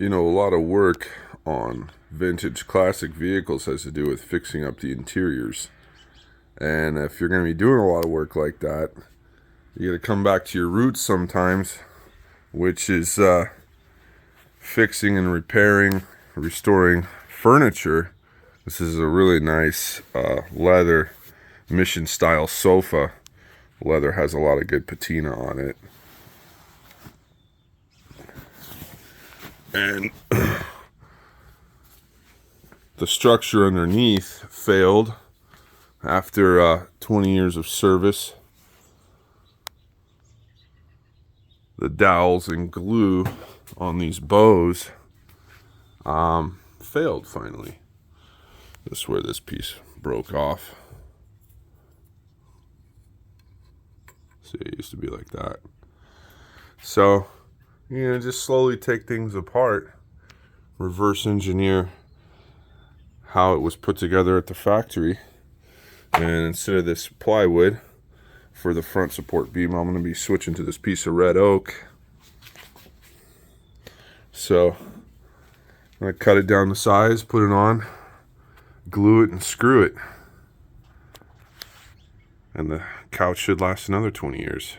A lot of work on vintage classic vehicles has to do with fixing up the interiors. And if you're going to be doing a lot of work like that, you got to come back to your roots sometimes, which is fixing and repairing, restoring furniture. This is a really nice leather mission style sofa. Leather has a lot of good patina on it. And the structure underneath failed after 20 years of service. The dowels and glue on these bows failed finally. This is where this piece broke off. See, it used to be like that. So, just slowly take things apart, reverse engineer how it was put together at the factory. And instead of this plywood for the front support beam, I'm going to be switching to this piece of red oak. So, I'm going to cut it down to size, put it on, glue it, and screw it. And the couch should last another 20 years.